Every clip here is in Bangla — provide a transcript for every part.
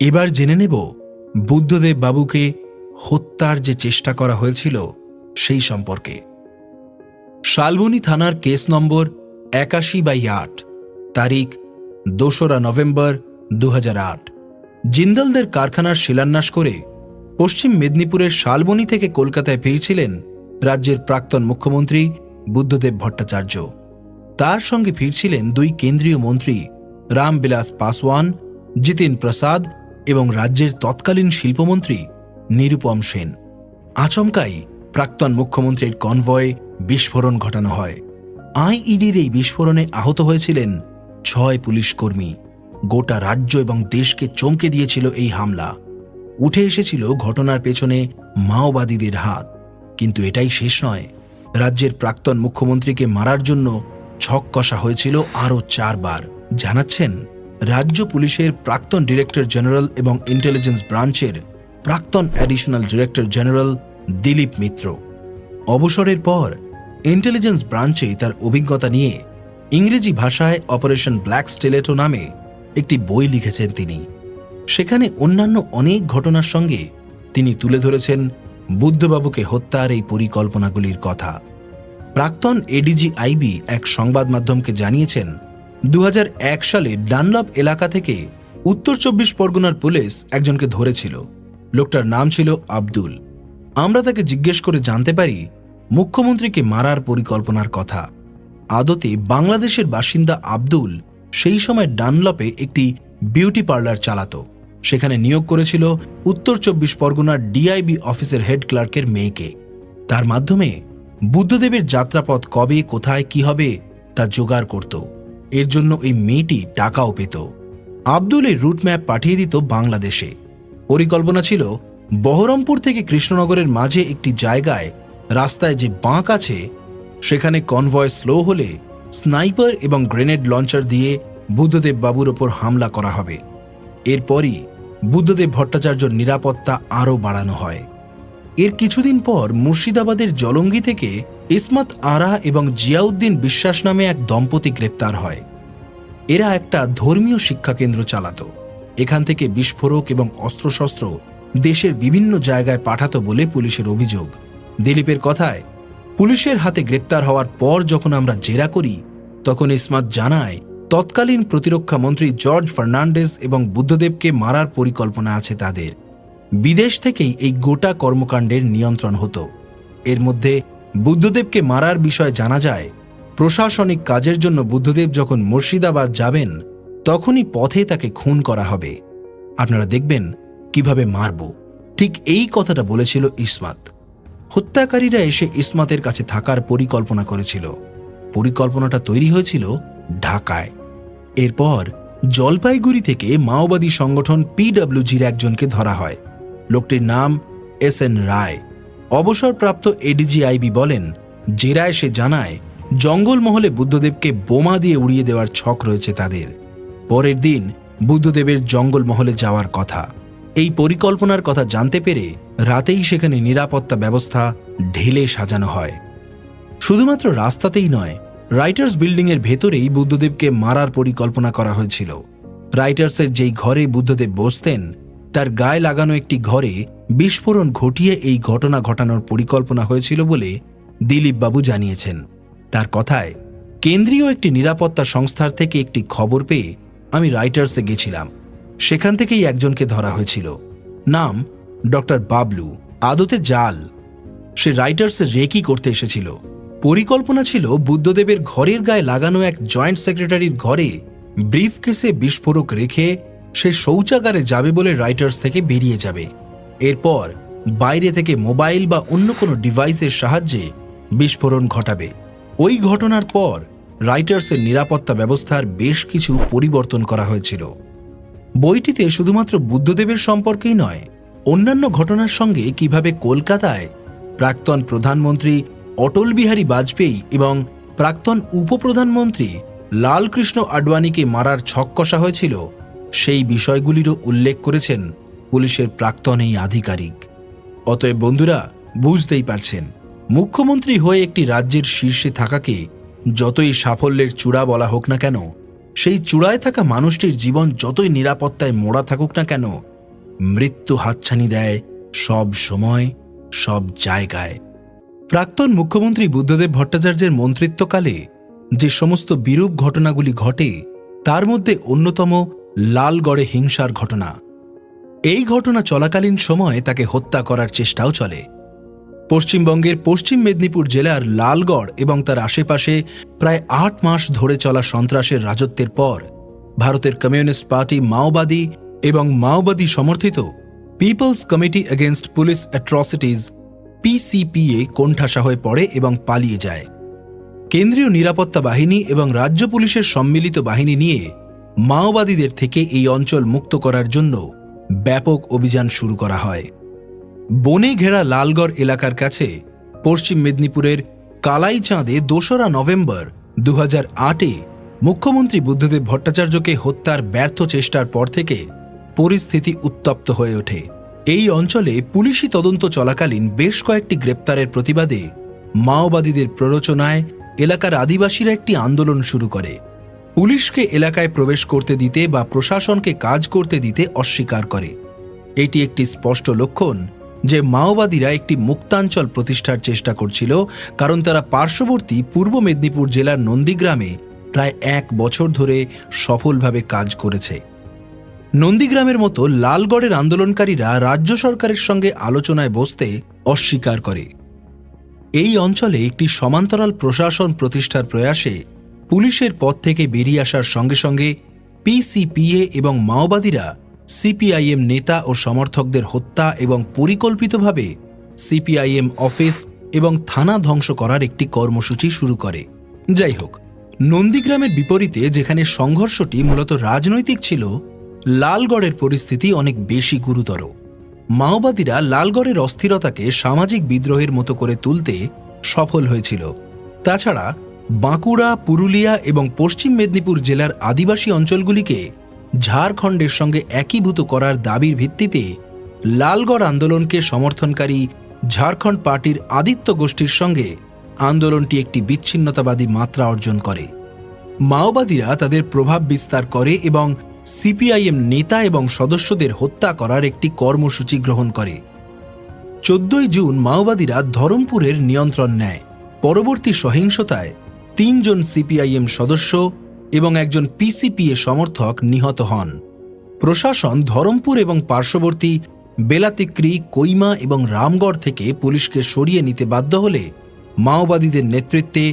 এবার জেনে নেব বুদ্ধদেব বাবুকে হত্যার যে চেষ্টা করা হয়েছিল সেই সম্পর্কে। শালবনী থানার কেস নম্বর ৮১/৮, তারিখ ২রা নভেম্বর ২০০৮। জিন্দালদের কারখানার শিলান্যাস করে পশ্চিম মেদিনীপুরের শালবনী থেকে কলকাতায় ফিরছিলেন রাজ্যের প্রাক্তন মুখ্যমন্ত্রী বুদ্ধদেব ভট্টাচার্য। তার সঙ্গে ফিরছিলেন দুই কেন্দ্রীয় মন্ত্রী রামবিলাস পাসওয়ান, জিতিন প্রসাদ এবং রাজ্যের তৎকালীন শিল্পমন্ত্রী নিরুপম সেন। আচমকাই প্রাক্তন মুখ্যমন্ত্রীর কনভয়ে বিস্ফোরণ ঘটানো হয়। আইইডির এই বিস্ফোরণে আহত হয়েছিলেন ৬ পুলিশ কর্মী। গোটা রাজ্য এবং দেশকে চমকে দিয়েছিল এই হামলা। উঠে এসেছিল ঘটনার পেছনে মাওবাদীদের হাত। কিন্তু এটাই শেষ নয়, রাজ্যের প্রাক্তন মুখ্যমন্ত্রীকে মারার জন্য ছক কষা হয়েছিল আরও ৪ বার, জানাচ্ছেন রাজ্য পুলিশের প্রাক্তন ডিরেক্টর জেনারেল এবং ইন্টেলিজেন্স ব্রাঞ্চের প্রাক্তন অ্যাডিশনাল ডিরেক্টর জেনারেল দিলীপ মিত্র। অবসরের পর ইন্টেলিজেন্স ব্রাঞ্চে তার অভিজ্ঞতা নিয়ে ইংরেজি ভাষায় অপারেশন ব্ল্যাক স্টিলেটো নামে একটি বই লিখেছেন তিনি। সেখানে অন্যান্য অনেক ঘটনার সঙ্গে তিনি তুলে ধরেছেন বুদ্ধবাবুকে হত্যার এই পরিকল্পনাগুলির কথা। প্রাক্তন এডিজি আইবি এক সংবাদ মাধ্যমকে জানিয়েছেন ২০০১ সালে ডানলপ এলাকা থেকে উত্তর ২৪ পরগনার পুলিশ একজনকে ধরেছিল। লোকটার নাম ছিল আব্দুল। আমরা তাকে জিজ্ঞেস করে জানতে পারি মুখ্যমন্ত্রীকে মারার পরিকল্পনার কথা। আদতে বাংলাদেশের বাসিন্দা আব্দুল সেই সময় ডানলপে একটি বিউটি পার্লার চালাতো। সেখানে নিয়োগ করেছিল উত্তর ২৪ পরগনার ডিআইবি অফিসের হেড ক্লার্কের মেয়েকে। তার মাধ্যমে বুদ্ধদেবের যাত্রাপথ কবে, কোথায়, কি হবে তা জোগাড় করত। এর জন্য এই মেয়েটি টাকাও পেত। আব্দুল এই রুট ম্যাপ পাঠিয়ে দিত বাংলাদেশে। পরিকল্পনা ছিল বহরমপুর থেকে কৃষ্ণনগরের মাঝে একটি জায়গায় রাস্তায় যে বাঁক আছে সেখানে কনভয় স্লো হলে স্নাইপার এবং গ্রেনেড লঞ্চার দিয়ে বুদ্ধদেব বাবুর ওপর হামলা করা হবে। এরপরই বুদ্ধদেব ভট্টাচার্যর নিরাপত্তা আরও বাড়ানো হয়। এর কিছুদিন পর মুর্শিদাবাদের জলঙ্গি থেকে ইসমত আরা এবং জিয়াউদ্দিন বিশ্বাস নামে এক দম্পতি গ্রেপ্তার হয়। এরা একটা ধর্মীয় শিক্ষাকেন্দ্র চালাত। এখান থেকে বিস্ফোরক এবং অস্ত্রশস্ত্র দেশের বিভিন্ন জায়গায় পাঠাতো বলে পুলিশের অভিযোগ। দিলীপের কথায়, পুলিশের হাতে গ্রেপ্তার হওয়ার পর যখন আমরা জেরা করি তখন ইসমত জানায় তৎকালীন প্রতিরক্ষা মন্ত্রী জর্জ ফার্নান্ডেজ এবং বুদ্ধদেবকে মারার পরিকল্পনা আছে তাদের। বিদেশ থেকেই এই গোটা কর্মকাণ্ডের নিয়ন্ত্রণ হতো। এর মধ্যে বুদ্ধদেবকে মারার বিষয় জানা যায় প্রশাসনিক কাজের জন্য বুদ্ধদেব যখন মুর্শিদাবাদ যাবেন তখনই পথে তাকে খুন করা হবে। আপনারা দেখবেন কিভাবে মারব, ঠিক এই কথাটা বলেছিল ইসমত। হত্যাকারীরা এসে ইসমতের কাছে থাকার পরিকল্পনা করেছিল। পরিকল্পনাটা তৈরি হয়েছিল ঢাকায়। এরপর জলপাইগুড়ি থেকে মাওবাদী সংগঠন পিডব্লিউজির একজনকে ধরা হয়। লোকটির নাম SN রায়। অবসরপ্রাপ্ত এডিজি আইবি বলেন, জেরায় সে জানায় জঙ্গলমহলে বুদ্ধদেবকে বোমা দিয়ে উড়িয়ে দেওয়ার ছক রয়েছে তাদের। পরের দিন বুদ্ধদেবের জঙ্গলমহলে যাওয়ার কথা। এই পরিকল্পনার কথা জানতে পেরে রাতেই সেখানে নিরাপত্তা ব্যবস্থা ঢেলে সাজানো হয়। শুধুমাত্র রাস্তাতেই নয়, রাইটার্স বিল্ডিংয়ের ভেতরেই বুদ্ধদেবকে মারার পরিকল্পনা করা হয়েছিল। রাইটার্সের যেই ঘরে বুদ্ধদেব বসতেন তার গায়ে লাগানো একটি ঘরে বিস্ফোরণ ঘটিয়ে এই ঘটনা ঘটানোর পরিকল্পনা হয়েছিল বলে দিলীপবাবু জানিয়েছেন। তার কথায়, কেন্দ্রীয় একটি নিরাপত্তা সংস্থার থেকে একটি খবর পেয়ে আমি রাইটার্সে গেছিলাম। সেখান থেকেই একজনকে ধরা হয়েছিল। নাম ডক্টর বাবলু। আদতে জাল। সে রাইটার্সে রেকি করতে এসেছিল। পরিকল্পনা ছিল বুদ্ধদেবের ঘরের গায়ে লাগানো এক জয়েন্ট সেক্রেটারির ঘরে ব্রিফকেসে বিস্ফোরক রেখে সে শৌচাগারে যাবে বলে রাইটার্স থেকে বেরিয়ে যাবে। এরপর বাইরে থেকে মোবাইল বা অন্য কোনো ডিভাইসের সাহায্যে বিস্ফোরণ ঘটাবে। ওই ঘটনার পর রাইটার্সের নিরাপত্তা ব্যবস্থার বেশ কিছু পরিবর্তন করা হয়েছিল। বইটিতে শুধুমাত্র বুদ্ধদেবের সম্পর্কেই নয়, অন্যান্য ঘটনার সঙ্গে কিভাবে কলকাতায় প্রাক্তন প্রধানমন্ত্রী অটল বিহারী বাজপেয়ী এবং প্রাক্তন উপপ্রধানমন্ত্রী লালকৃষ্ণ আডবাণীকে মারার ছক কষা হয়েছিল সেই বিষয়গুলিরও উল্লেখ করেছেন পুলিশের প্রাক্তন এই আধিকারিক। অতএব বন্ধুরা, বুঝতেই পারছেন, মুখ্যমন্ত্রী হয়ে একটি রাজ্যের শীর্ষে থাকাকে যতই সাফল্যের চূড়া বলা হোক না কেন, সেই চূড়ায় থাকা মানুষটির জীবন যতই নিরাপত্তায় মোড়া থাকুক না কেন, মৃত্যু হাতছানি দেয় সব সময়, সব জায়গায়। প্রাক্তন মুখ্যমন্ত্রী বুদ্ধদেব ভট্টাচার্যের মন্ত্রিত্বকালে যে সমস্ত বিরূপ ঘটনাগুলি ঘটে তার মধ্যে অন্যতম লালগড়ে হিংসার ঘটনা। এই ঘটনা চলাকালীন সময়ে তাকে হত্যা করার চেষ্টাও চলে। পশ্চিমবঙ্গের পশ্চিম মেদিনীপুর জেলার লালগড় এবং তার আশেপাশে প্রায় ৮ মাস ধরে চলা সন্ত্রাসের রাজত্বের পর ভারতের কমিউনিস্ট পার্টি মাওবাদী এবং মাওবাদী সমর্থিত পিপলস কমিটি এগেইনস্ট পুলিশ অ্যাট্রসিটিজ পিসিপিএ কোণঠাসা হয়ে পড়ে এবং পালিয়ে যায়। কেন্দ্রীয় নিরাপত্তা বাহিনী এবং রাজ্য পুলিশের সম্মিলিত বাহিনী নিয়ে মাওবাদীদের থেকে এই অঞ্চল মুক্ত করার জন্য ব্যাপক অভিযান শুরু করা হয়। বনে ঘেরা লালগড় এলাকার কাছে পশ্চিম মেদিনীপুরের কালাইচাঁদে ২রা নভেম্বর ২০০৮-এ মুখ্যমন্ত্রী বুদ্ধদেব ভট্টাচার্যকে হত্যার ব্যর্থ চেষ্টার পর থেকে পরিস্থিতি উত্তপ্ত হয়ে ওঠে। এই অঞ্চলে পুলিশি তদন্ত চলাকালীন বেশ কয়েকটি গ্রেপ্তারের প্রতিবাদে মাওবাদীদের প্ররোচনায় এলাকার আদিবাসীরা একটি আন্দোলন শুরু করে। পুলিশকে এলাকায় প্রবেশ করতে দিতে বা প্রশাসনকে কাজ করতে দিতে অস্বীকার করে। এটি একটি স্পষ্ট লক্ষণ যে মাওবাদীরা একটি মুক্তাঞ্চল প্রতিষ্ঠার চেষ্টা করছিল, কারণ তারা পার্শ্ববর্তী পূর্ব মেদিনীপুর জেলার নন্দীগ্রামে প্রায় ১ বছর ধরে সফলভাবে কাজ করেছে। নন্দীগ্রামের মতো লালগড়ের আন্দোলনকারীরা রাজ্য সরকারের সঙ্গে আলোচনায় বসতে অস্বীকার করে। এই অঞ্চলে একটি সমান্তরাল প্রশাসন প্রতিষ্ঠার প্রয়াসে পুলিশের পদ থেকে বেরিয়ে আসার সঙ্গে সঙ্গে পিসিপিএ এবং মাওবাদীরা সিপিআইএম নেতা ও সমর্থকদের হত্যা এবং পরিকল্পিতভাবে সিপিআইএম অফিস এবং থানা ধ্বংস করার একটি কর্মসূচি শুরু করে। যাই হোক, নন্দীগ্রামের বিপরীতে যেখানে সংঘর্ষটি মূলত রাজনৈতিক ছিল, লালগড়ের পরিস্থিতি অনেক বেশি গুরুতর। মাওবাদীরা লালগড়ের অস্থিরতাকে সামাজিক বিদ্রোহের মতো করে তুলতে সফল হয়েছিল। তাছাড়া বাঁকুড়া, পুরুলিয়া এবং পশ্চিম মেদিনীপুর জেলার আদিবাসী অঞ্চলগুলিকে ঝাড়খণ্ডের সঙ্গে একীভূত করার দাবির ভিত্তিতে লালগড় আন্দোলনকে সমর্থনকারী ঝাড়খণ্ড পার্টির আদিত্য গোষ্ঠীর সঙ্গে আন্দোলনটি একটি বিচ্ছিন্নতাবাদী মাত্রা অর্জন করে। মাওবাদীরা তাদের প্রভাব বিস্তার করে এবং সিপিআইএম নেতা এবং সদস্যদের হত্যা করার একটি কর্মসূচি গ্রহণ করে। ১৪ই জুন মাওবাদীরা ধরমপুরের নিয়ন্ত্রণ নেয়। পরবর্তী সহিংসতায় ৩ জন সিপিআইএম সদস্য এবং একজন পিসিপিএ সমর্থক নিহত হন। প্রশাসন ধরমপুর এবং পার্শ্ববর্তী বেলাতিক্রি, কৈমা এবং রামগড় থেকে পুলিশকে সরিয়ে নিতে বাধ্য হলে মাওবাদীদের নেতৃত্বে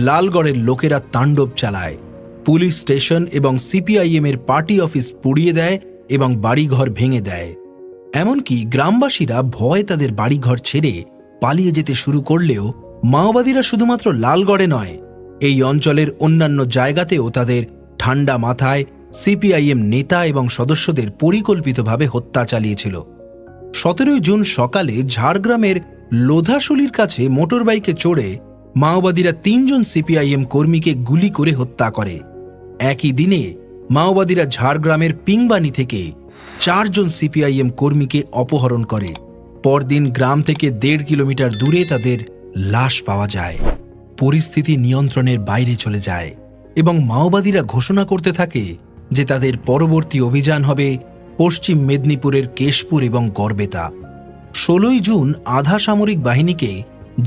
লালগড়ের লোকেরা তাণ্ডব চালায়। পুলিশ স্টেশন এবং সিপিআইএমের পার্টি অফিস পুড়িয়ে দেয় এবং বাড়িঘর ভেঙে দেয়। এমনকি গ্রামবাসীরা ভয়ে তাদের বাড়িঘর ছেড়ে পালিয়ে যেতে শুরু করলেও মাওবাদীরা শুধুমাত্র লালগড়ে নয়, এই অঞ্চলের অন্যান্য জায়গাতেও তাদের ঠান্ডা মাথায় সিপিআইএম নেতা এবং সদস্যদের পরিকল্পিতভাবে হত্যা চালিয়েছিল। ১৭ই জুন সকালে ঝাড়গ্রামের লোধাশুলির কাছে মোটরবাইকে চড়ে মাওবাদীরা ৩ জন সিপিআইএম কর্মীকে গুলি করে হত্যা করে। একই দিনে মাওবাদীরা ঝাড়গ্রামের পিংবানি থেকে ৪ জন সিপিআইএম কর্মীকে অপহরণ করে। পরদিন গ্রাম থেকে ১.৫ কিলোমিটার দূরে তাদের লাশ পাওয়া যায়। পরিস্থিতি নিয়ন্ত্রণের বাইরে চলে যায় এবং মাওবাদীরা ঘোষণা করতে থাকে যে তাদের পরবর্তী অভিযান হবে পশ্চিম মেদিনীপুরের কেশপুর এবং গড়বেতা। ১৬ই জুন আধা সামরিক বাহিনীকে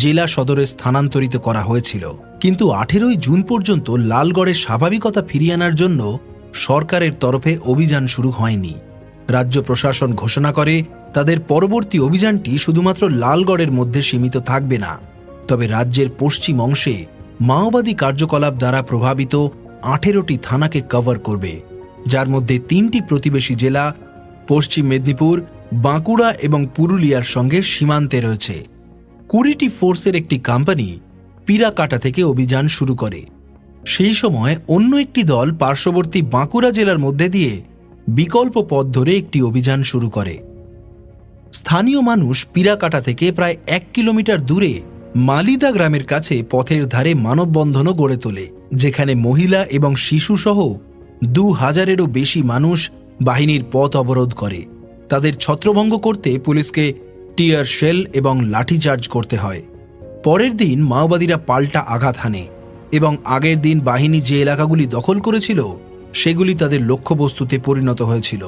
জেলা সদরে স্থানান্তরিত করা হয়েছিল, কিন্তু ১৮ই জুন পর্যন্ত লালগড়ের স্বাভাবিকতা ফিরিয়ে আনার জন্য সরকারের তরফে অভিযান শুরু হয়নি। রাজ্য প্রশাসন ঘোষণা করে তাদের পরবর্তী অভিযানটি শুধুমাত্র লালগড়ের মধ্যে সীমিত থাকবে না, তবে রাজ্যের পশ্চিম অংশে মাওবাদী কার্যকলাপ দ্বারা প্রভাবিত ১৮টি থানাকে কভার করবে, যার মধ্যে ৩টি প্রতিবেশী জেলা পশ্চিম মেদিনীপুর, বাঁকুড়া এবং পুরুলিয়ার সঙ্গে সীমান্তে রয়েছে। ২০টি ফোর্সের একটি কোম্পানি পিরাকাটা থেকে অভিযান শুরু করে। সেই সময় অন্য একটি দল পার্শ্ববর্তী বাঁকুড়া জেলার মধ্যে দিয়ে বিকল্প পথ ধরে একটি অভিযান শুরু করে। স্থানীয় মানুষ পিরাকাটা থেকে প্রায় ১ কিলোমিটার দূরে মালিদা গ্রামের কাছে পথের ধারে মানববন্ধনও গড়ে তোলে, যেখানে মহিলা এবং শিশুসহ ২,০০০-এরও বেশি মানুষ বাহিনীর পথ অবরোধ করে। তাদের ছত্রভঙ্গ করতে পুলিশকে টিয়ার শেল এবং লাঠিচার্জ করতে হয়। পরের দিন মাওবাদীরা পাল্টা আঘাত হানে এবং আগের দিন বাহিনী যে এলাকাগুলি দখল করেছিল সেগুলি তাদের লক্ষ্যবস্তুতে পরিণত হয়েছিল।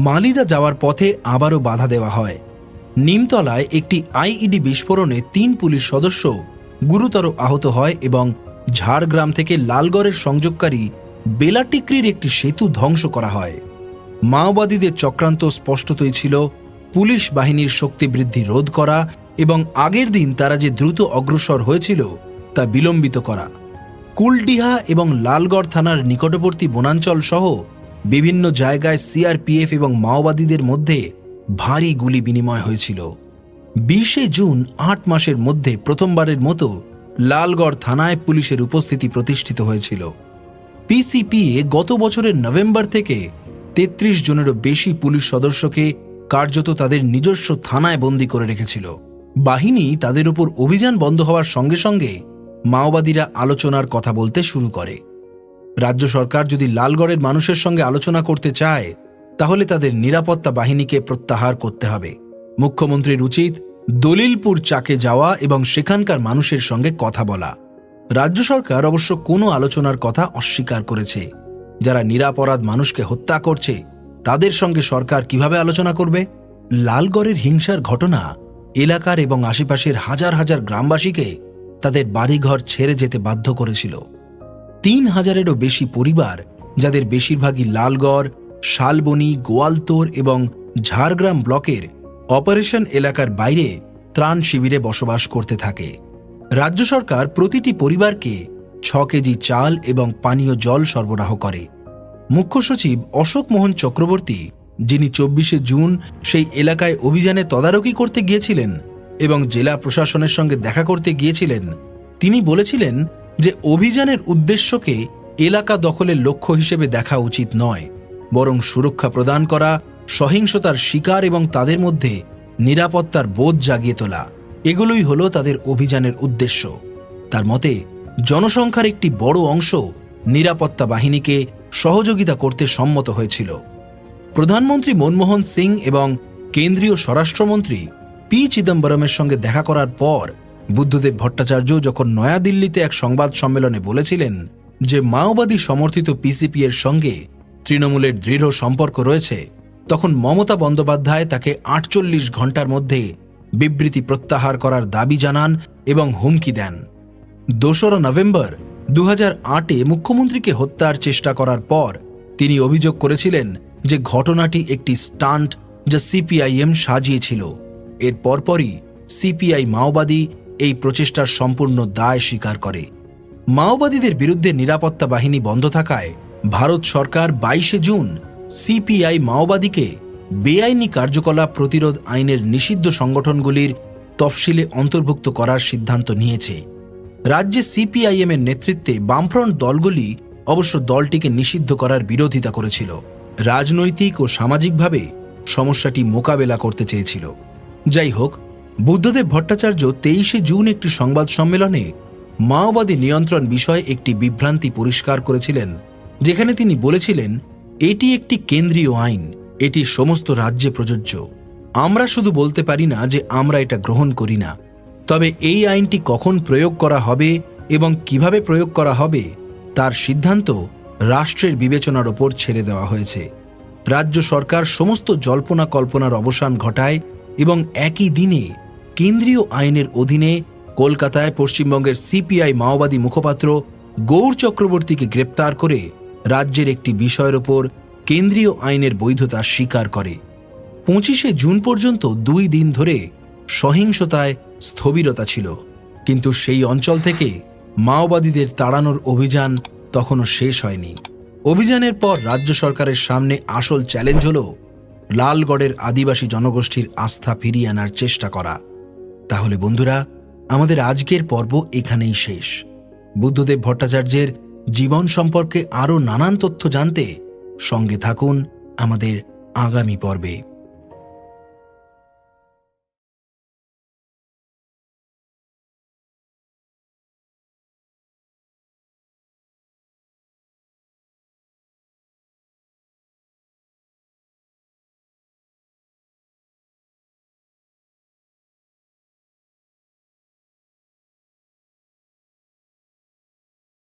মালিদা যাওয়ার পথে আবারও বাধা দেওয়া হয়। নিমতলায় একটি আইইডি বিস্ফোরণে ৩ পুলিশ সদস্য গুরুতর আহত হয় এবং ঝাড়গ্রাম থেকে লালগড়ের সংযোগকারী বেলাটিক্রির একটি সেতু ধ্বংস করা হয়। মাওবাদীদের চক্রান্ত স্পষ্টতই ছিল পুলিশ বাহিনীর শক্তি বৃদ্ধি রোধ করা এবং আগের দিন তারা যে দ্রুত অগ্রসর হয়েছিল তা বিলম্বিত করা। কুলডিহা এবং লালগড় থানার নিকটবর্তী বনাঞ্চল সহ বিভিন্ন জায়গায় সিআরপিএফ এবং মাওবাদীদের মধ্যে ভারী গুলি বিনিময় হয়েছিল। 20শে জুন 8 মাসের মধ্যে প্রথমবারের মতো লালগড় থানায় পুলিশের উপস্থিতি প্রতিষ্ঠিত হয়েছিল। পিসিপিএ গত বছরের নভেম্বর থেকে 33 জনেরও বেশি পুলিশ সদস্যকে কার্যত তাদের নিজস্ব থানায় বন্দী করে রেখেছিল। বাহিনী তাদের উপর অভিযান বন্ধ হওয়ার সঙ্গে সঙ্গে মাওবাদীরা আলোচনার কথা বলতে শুরু করে। রাজ্য সরকার যদি লালগড়ের মানুষের সঙ্গে আলোচনা করতে চায় তাহলে তাদের নিরাপত্তা বাহিনীকে প্রত্যাহার করতে হবে। মুখ্যমন্ত্রীর উচিত দলিলপুর চাকে যাওয়া এবং সেখানকার মানুষের সঙ্গে কথা বলা। রাজ্য সরকার অবশ্য কোনো আলোচনার কথা অস্বীকার করেছে। যারা নিরাপরাধ মানুষকে হত্যা করছে তাদের সঙ্গে সরকার কিভাবে আলোচনা করবে? লালগড়ের হিংসার ঘটনা এলাকার এবং আশেপাশের হাজার হাজার গ্রামবাসীকে তাদের বাড়িঘর ছেড়ে যেতে বাধ্য করেছিল। 3000-এরও বেশি পরিবার, যাদের বেশিরভাগই লালগড়, শালবনী, গোয়ালতোর এবং ঝাড়গ্রাম ব্লকের অপারেশন এলাকার বাইরে ত্রাণ শিবিরে বসবাস করতে থাকে। রাজ্য সরকার প্রতিটি পরিবারকে 6 কেজি চাল এবং পানীয় জল সরবরাহ করে। মুখ্য সচিব অশোক মোহন চক্রবর্তী, যিনি 24শে জুন সেই এলাকায় অভিযানে তদারকি করতে গিয়েছিলেন এবং জেলা প্রশাসনের সঙ্গে দেখা করতে গিয়েছিলেন, তিনি বলেছিলেন যে অভিযানের উদ্দেশ্যকে এলাকা দখলের লক্ষ্য হিসেবে দেখা উচিত নয়, বরং সুরক্ষা প্রদান করা, সহিংসতার শিকার এবং তাদের মধ্যে নিরাপত্তার বোধ জাগিয়ে তোলা, এগুলোই হলো তাদের অভিযানের উদ্দেশ্য। তার মতে জনসংখ্যার একটি বড় অংশ নিরাপত্তা বাহিনীকে সহযোগিতা করতে সম্মত হয়েছিল। প্রধানমন্ত্রী মনমোহন সিং এবং কেন্দ্রীয় স্বরাষ্ট্রমন্ত্রী পি চিদম্বরমের সঙ্গে দেখা করার পর বুদ্ধদেব ভট্টাচার্য যখন নয়াদিল্লিতে এক সংবাদ সম্মেলনে বলেছিলেন যে মাওবাদী সমর্থিত পিসিপি এর সঙ্গে তৃণমূলের দৃঢ় সম্পর্ক রয়েছে, তখন মমতা বন্দ্যোপাধ্যায় তাকে 48 ঘণ্টার মধ্যে বিবৃতি প্রত্যাহার করার দাবি জানান এবং হুমকি দেন। 2রা নভেম্বর 2008-এ মুখ্যমন্ত্রীকে হত্যার চেষ্টা করার পর তিনি অভিযোগ করেছিলেন যে ঘটনাটি একটি স্টান্ট যা সিপিআইএম সাজিয়েছিল। এর পরপরই সিপিআই মাওবাদী এই প্রচেষ্টার সম্পূর্ণ দায় স্বীকার করে। মাওবাদীদের বিরুদ্ধে নিরাপত্তা বাহিনী বন্ধ থাকায় ভারত সরকার 22শে জুন সিপিআই মাওবাদীকে বেআইনি কার্যকলাপ প্রতিরোধ আইনের নিষিদ্ধ সংগঠনগুলির তফসিলে অন্তর্ভুক্ত করার সিদ্ধান্ত নিয়েছে। রাজ্যে সিপিআইএম এর নেতৃত্বে বামফ্রন্ট দলগুলি অবশ্য দলটিকে নিষিদ্ধ করার বিরোধিতা করেছিল। রাজনৈতিক ও সামাজিকভাবে সমস্যাটি মোকাবেলা করতে চেয়েছিল। যাই হোক, বুদ্ধদেব ভট্টাচার্য 23শে জুন একটি সংবাদ সম্মেলনে মাওবাদী নিয়ন্ত্রণ বিষয়ে একটি বিভ্রান্তি পরিষ্কার করেছিলেন, যেখানে তিনি বলেছিলেন, এটি একটি কেন্দ্রীয় আইন, এটি সমস্ত রাজ্যে প্রযোজ্য। আমরা শুধু বলতে পারি না যে আমরা এটা গ্রহণ করি না, তবে এই আইনটি কখন প্রয়োগ করা হবে এবং কিভাবে প্রয়োগ করা হবে তার সিদ্ধান্ত রাষ্ট্রের বিবেচনার ওপর ছেড়ে দেওয়া হয়েছে। রাজ্য সরকার সমস্ত জল্পনা কল্পনার অবসান ঘটায় এবং একই দিনে কেন্দ্রীয় আইনের অধীনে কলকাতায় পশ্চিমবঙ্গের সিপিআই মাওবাদী মুখপাত্র গৌর চক্রবর্তীকে গ্রেপ্তার করে রাজ্যের একটি বিষয়ের ওপর কেন্দ্রীয় আইনের বৈধতা স্বীকার করে। 25শে জুন পর্যন্ত 2 দিন ধরে সহিংসতায় স্থবিরতা ছিল, কিন্তু সেই অঞ্চল থেকে মাওবাদীদের তাড়ানোর অভিযান তখনও শেষ হয়নি। অভিযানের পর রাজ্য সরকারের সামনে আসল চ্যালেঞ্জ হল লালগড়ের আদিবাসী জনগোষ্ঠীর আস্থা ফিরিয়ে আনার চেষ্টা করা। তাহলে বন্ধুরা, আমাদের আজকের পর্ব এখানেই শেষ। বুদ্ধদেব ভট্টাচার্যের জীবন সম্পর্কে আরও নানান তথ্য জানতে সঙ্গে থাকুন আমাদের আগামী পর্বে।